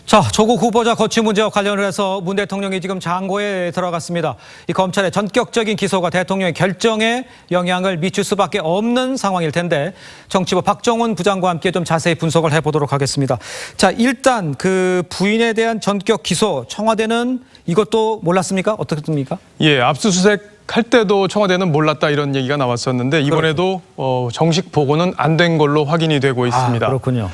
자, 조국 후보자 거취 문제와 관련을 해서 문 대통령이 지금 장고에 들어갔습니다. 이 검찰의 전격적인 기소가 대통령의 결정에 영향을 미칠 수밖에 없는 상황일 텐데 정치부 박정훈 부장과 함께 좀 자세히 분석을 해보도록 하겠습니다. 자, 일단 그 부인에 대한 전격 기소, 청와대는 이것도 몰랐습니까? 어떻습니까? 예, 압수수색 할 때도 청와대는 몰랐다 이런 얘기가 나왔었는데 이번에도 정식 보고는 안 된 걸로 확인이 되고 있습니다. 그렇군요.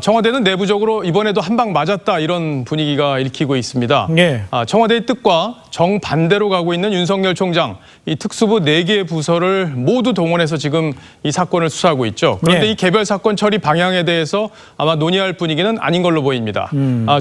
청와대는 내부적으로 이번에도 한 방 맞았다 이런 분위기가 읽히고 있습니다. 예. 청와대의 뜻과 정반대로 가고 있는 윤석열 총장, 이 특수부 4개의 부서를 모두 동원해서 지금 이 사건을 수사하고 있죠. 그런데 예. 이 개별 사건 처리 방향에 대해서 아마 논의할 분위기는 아닌 걸로 보입니다.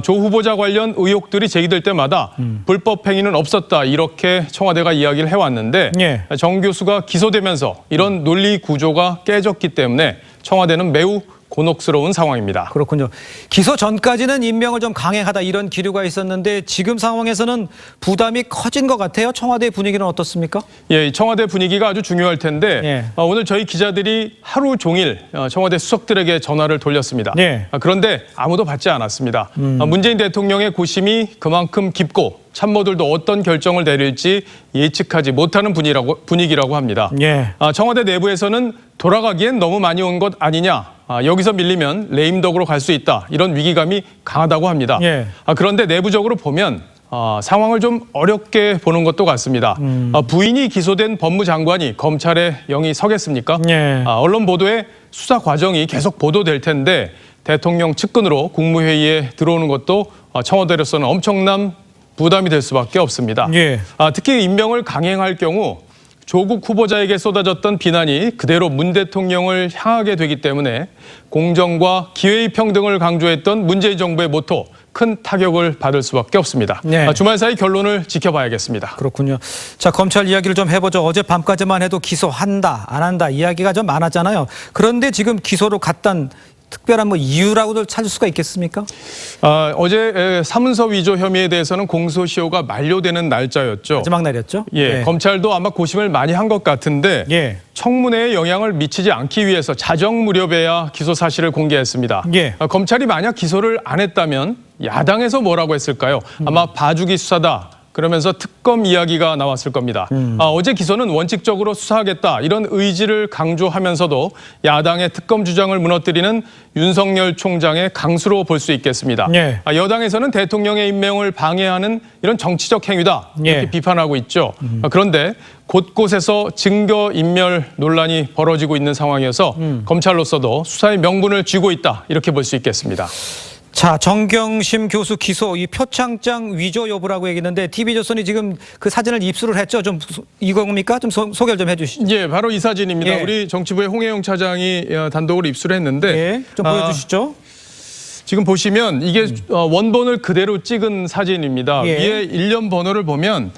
조 후보자 관련 의혹들이 제기될 때마다 불법 행위는 없었다 이렇게 청와대가 이야기를 해왔는데 예. 정 교수가 기소되면서 이런 논리 구조가 깨졌기 때문에 청와대는 매우 곤혹스러운 상황입니다. 그렇군요. 기소 전까지는 임명을 좀 강행하다 이런 기류가 있었는데 지금 상황에서는 부담이 커진 것 같아요. 청와대 분위기는 어떻습니까? 예, 청와대 분위기가 아주 중요할 텐데 예. 오늘 저희 기자들이 하루 종일 청와대 수석들에게 전화를 돌렸습니다. 예. 그런데 아무도 받지 않았습니다. 문재인 대통령의 고심이 그만큼 깊고 참모들도 어떤 결정을 내릴지 예측하지 못하는 분위기라고 합니다. 예. 청와대 내부에서는 돌아가기엔 너무 많이 온 것 아니냐. 여기서 밀리면 레임덕으로 갈 수 있다. 이런 위기감이 강하다고 합니다. 예. 그런데 내부적으로 보면 상황을 좀 어렵게 보는 것도 같습니다. 부인이 기소된 법무장관이 검찰에 영이 서겠습니까? 예. 언론 보도에 수사 과정이 계속 보도될 텐데 대통령 측근으로 국무회의에 들어오는 것도 청와대로서는 엄청난 부담이 될 수밖에 없습니다. 예. 특히 임명을 강행할 경우 조국 후보자에게 쏟아졌던 비난이 그대로 문 대통령을 향하게 되기 때문에 공정과 기회의 평등을 강조했던 문재인 정부의 모토 큰 타격을 받을 수밖에 없습니다. 네. 주말 사이 결론을 지켜봐야겠습니다. 그렇군요. 자, 검찰 이야기를 좀 해보죠. 어제 밤까지만 해도 기소한다, 안 한다 이야기가 좀 많았잖아요. 그런데 지금 기소로 갔던 특별한 이유라고도 찾을 수가 있겠습니까? 어제 사문서 위조 혐의에 대해서는 공소시효가 만료되는 날짜였죠. 마지막 날이었죠? 예, 검찰도 아마 고심을 많이 한 것 같은데 예. 청문회에 영향을 미치지 않기 위해서 자정 무렵에야 기소 사실을 공개했습니다. 예. 검찰이 만약 기소를 안 했다면 야당에서 뭐라고 했을까요? 아마 봐주기 수사다. 그러면서 특검 이야기가 나왔을 겁니다. 어제 기소는 원칙적으로 수사하겠다 이런 의지를 강조하면서도 야당의 특검 주장을 무너뜨리는 윤석열 총장의 강수로 볼 수 있겠습니다. 예. 여당에서는 대통령의 임명을 방해하는 이런 정치적 행위다 이렇게 예. 비판하고 있죠. 그런데 곳곳에서 증거인멸 논란이 벌어지고 있는 상황이어서 검찰로서도 수사의 명분을 쥐고 있다 이렇게 볼 수 있겠습니다. 자, 정경심 교수 기소, 이 표창장 위조 여부라고 얘기했는데 TV조선이 지금 그 사진을 입수를 했죠. 좀 이겁니까? 좀 소개를 좀 해주시죠. 예, 바로 이 사진입니다. 예. 우리 정치부의 홍혜영 차장이 단독으로 입수를 했는데 예, 좀 보여주시죠. 지금 보시면 이게 원본을 그대로 찍은 사진입니다. 예. 위에 일련 번호를 보면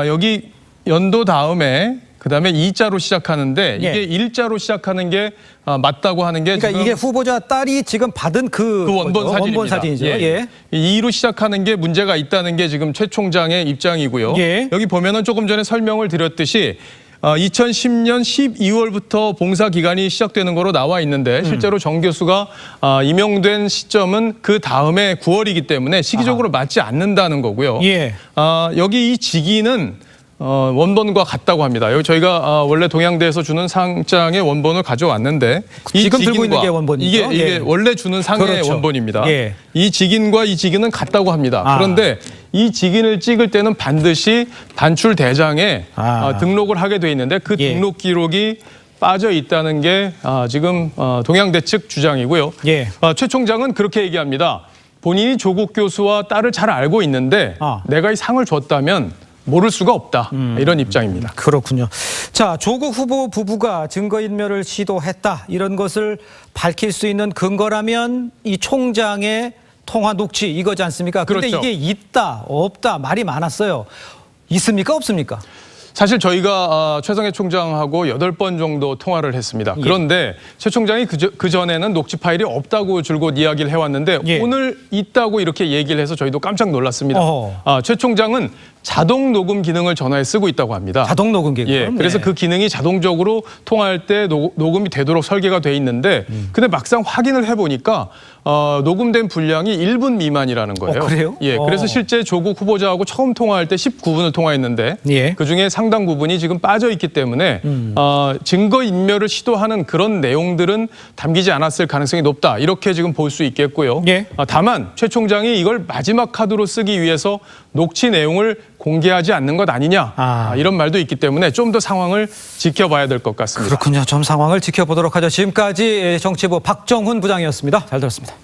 여기 연도 다음에 그다음에 2자로 시작하는데 이게 예. 1자로 시작하는 게 맞다고 하는 게 그러니까 지금 이게 후보자 딸이 지금 받은 그 원본 사진입니다. 원본 사진이죠. 예. 2로 시작하는 게 문제가 있다는 게 지금 최 총장의 입장이고요. 예. 여기 보면은 조금 전에 설명을 드렸듯이 2010년 12월부터 봉사 기간이 시작되는 거로 나와 있는데 실제로 정 교수가 임용된 시점은 그 다음에 9월이기 때문에 시기적으로 맞지 않는다는 거고요. 예. 여기 이 직위는 원본과 같다고 합니다. 여기 저희가 원래 동양대에서 주는 상장의 원본을 가져왔는데 이 지금 들고 있는 직인과 게 원본이죠? 이게 예. 원래 주는 상의 그렇죠. 원본입니다. 예. 이 직인과 이 직인은 같다고 합니다. 그런데 이 직인을 찍을 때는 반드시 단출 대장에 등록을 하게 돼 있는데 그 예. 등록 기록이 빠져 있다는 게 지금 동양대 측 주장이고요. 예. 최 총장은 그렇게 얘기합니다. 본인이 조국 교수와 딸을 잘 알고 있는데 내가 이 상을 줬다면 모를 수가 없다. 이런 입장입니다. 그렇군요. 자, 조국 후보 부부가 증거인멸을 시도했다. 이런 것을 밝힐 수 있는 근거라면 이 총장의 통화 녹취 이거지 않습니까? 그런데 그렇죠. 이게 있다, 없다 말이 많았어요. 있습니까? 없습니까? 사실 저희가 최성해 총장하고 8번 정도 통화를 했습니다. 그런데 최 총장이 그전에는 녹취 파일이 없다고 줄곧 이야기를 해왔는데 오늘 있다고 이렇게 얘기를 해서 저희도 깜짝 놀랐습니다. 최 총장은 자동 녹음 기능을 전화에 쓰고 있다고 합니다. 자동 녹음 기능. 예, 그래서 네. 그 기능이 자동적으로 통화할 때 녹음이 되도록 설계가 돼 있는데 근데 막상 확인을 해보니까 녹음된 분량이 1분 미만이라는 거예요. 그래요? 예, 그래서 실제 조국 후보자하고 처음 통화할 때 19분을 통화했는데 예. 그중에 상당 부분이 지금 빠져 있기 때문에 증거 인멸을 시도하는 그런 내용들은 담기지 않았을 가능성이 높다. 이렇게 지금 볼 수 있겠고요. 예. 다만 최 총장이 이걸 마지막 카드로 쓰기 위해서 녹취 내용을 공개하지 않는 것 아니냐 이런 말도 있기 때문에 좀 더 상황을 지켜봐야 될 것 같습니다. 그렇군요. 좀 상황을 지켜보도록 하죠. 지금까지 정치부 박정훈 부장이었습니다. 잘 들었습니다.